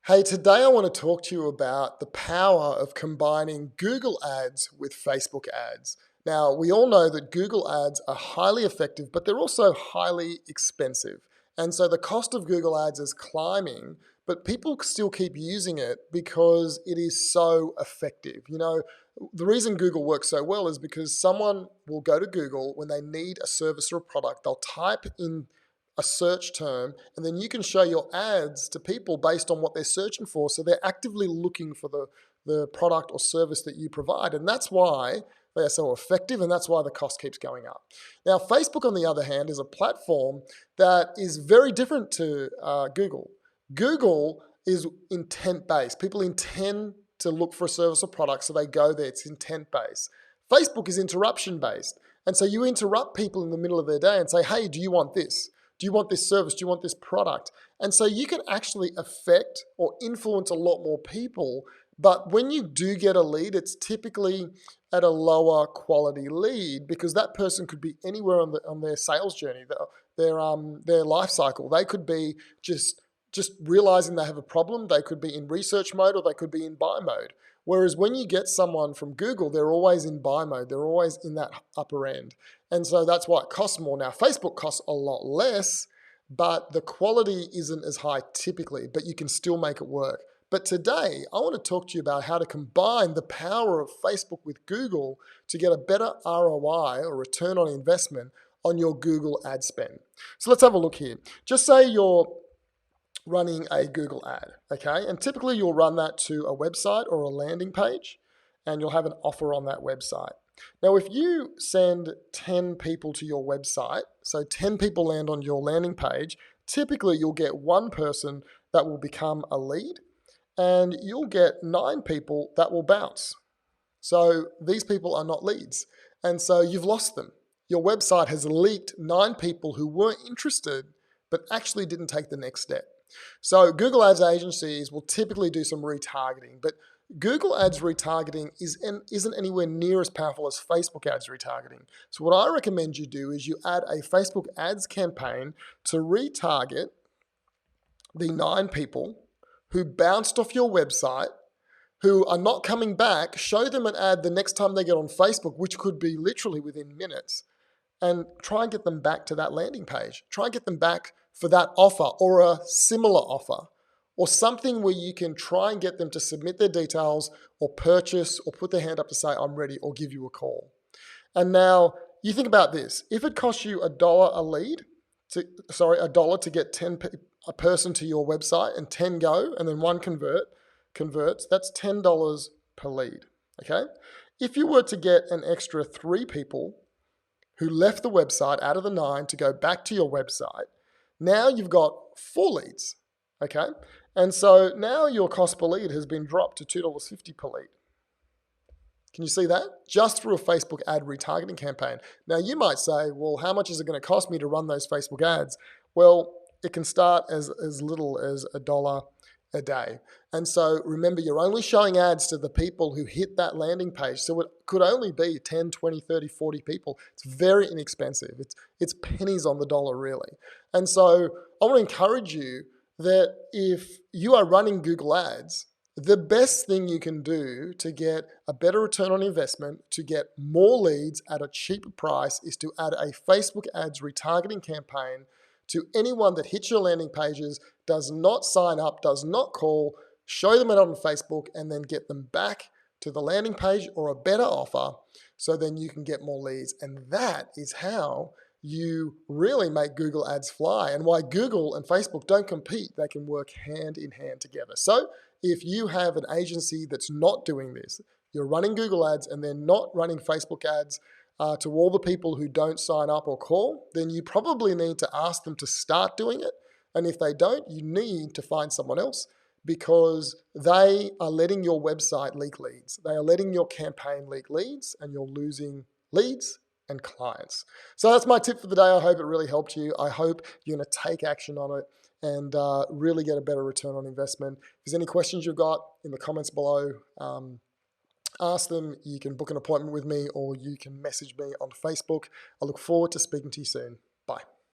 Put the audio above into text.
Hey, today I want to talk to you about the power of combining Google Ads with Facebook ads. Now, we all know that Google Ads are highly effective, but they're also highly expensive. And so the cost of Google Ads is climbing, but people still keep using it because it is so effective. The reason Google works so well is because someone will go to Google when they need a service or a product, they'll type in a search term, and then you can show your ads to people based on what they're searching for. So they're actively looking for the product or service that you provide. And that's why they are so effective, and that's why the cost keeps going up. Now, Facebook, on the other hand, is a platform that is very different to Google. Google is intent-based. People intend to look for a service or product, so they go there. It's intent-based. Facebook is interruption-based. And so you interrupt people in the middle of their day and say, hey, do you want this? Do you want this service? Do you want this product? And so you can actually affect or influence a lot more people. But when you do get a lead, it's typically at a lower quality lead because that person could be anywhere on their sales journey, their life cycle. They could be just realizing they have a problem. They could be in research mode, or they could be in buy mode. Whereas when you get someone from Google, they're always in buy mode. They're always in that upper end. And so that's why it costs more. Now, Facebook costs a lot less, but the quality isn't as high typically, but you can still make it work. But today, I want to talk to you about how to combine the power of Facebook with Google to get a better ROI, or return on investment, on your Google ad spend. So let's have a look here. Just say you're running a Google ad, okay? And typically you'll run that to a website or a landing page, and you'll have an offer on that website. Now, if you send 10 people to your website, so 10 people land on your landing page, typically you'll get one person that will become a lead, and you'll get 9 people that will bounce. So these people are not leads, and so you've lost them. Your website has leaked 9 people who were interested, but actually didn't take the next step. So Google Ads agencies will typically do some retargeting, but Google Ads retargeting isn't anywhere near as powerful as Facebook Ads retargeting. So what I recommend you do is you add a Facebook Ads campaign to retarget the 9 people who bounced off your website, who are not coming back. Show them an ad the next time they get on Facebook, which could be literally within minutes, and try and get them back to that landing page. Try and get them back for that offer or a similar offer, or something where you can try and get them to submit their details or purchase or put their hand up to say, I'm ready, or give you a call. And now you think about this. If it costs you a dollar to get a person to your website, and 10 go, and then 1 converts, that's $10 per lead, okay? If you were to get an extra 3 people who left the website out of the 9 to go back to your website, now you've got 4 leads, okay? And so now your cost per lead has been dropped to $2.50 per lead. Can you see that? Just through a Facebook ad retargeting campaign. Now you might say, well, how much is it going to cost me to run those Facebook ads? Well, it can start as little as $1 a day. And so remember, you're only showing ads to the people who hit that landing page. So it could only be 10, 20, 30, 40 people. It's very inexpensive. It's pennies on the dollar, really. And so I want to encourage you that if you are running Google Ads, the best thing you can do to get a better return on investment, to get more leads at a cheaper price, is to add a Facebook Ads retargeting campaign to anyone that hits your landing pages, does not sign up, does not call. Show them it on Facebook, and then get them back to the landing page or a better offer, so then you can get more leads. And that is how you really make Google Ads fly, and why Google and Facebook don't compete. They can work hand in hand together. So if you have an agency that's not doing this, you're running Google Ads and they're not running Facebook Ads to all the people who don't sign up or call, then you probably need to ask them to start doing it. And if they don't, you need to find someone else, because they are letting your website leak leads. They are letting your campaign leak leads, and you're losing leads and clients. So that's my tip for the day. I hope it really helped you. I hope you're going to take action on it and really get a better return on investment. If there's any questions you've got, in the comments below, ask them. You can book an appointment with me, or you can message me on Facebook. I look forward to speaking to you soon. Bye.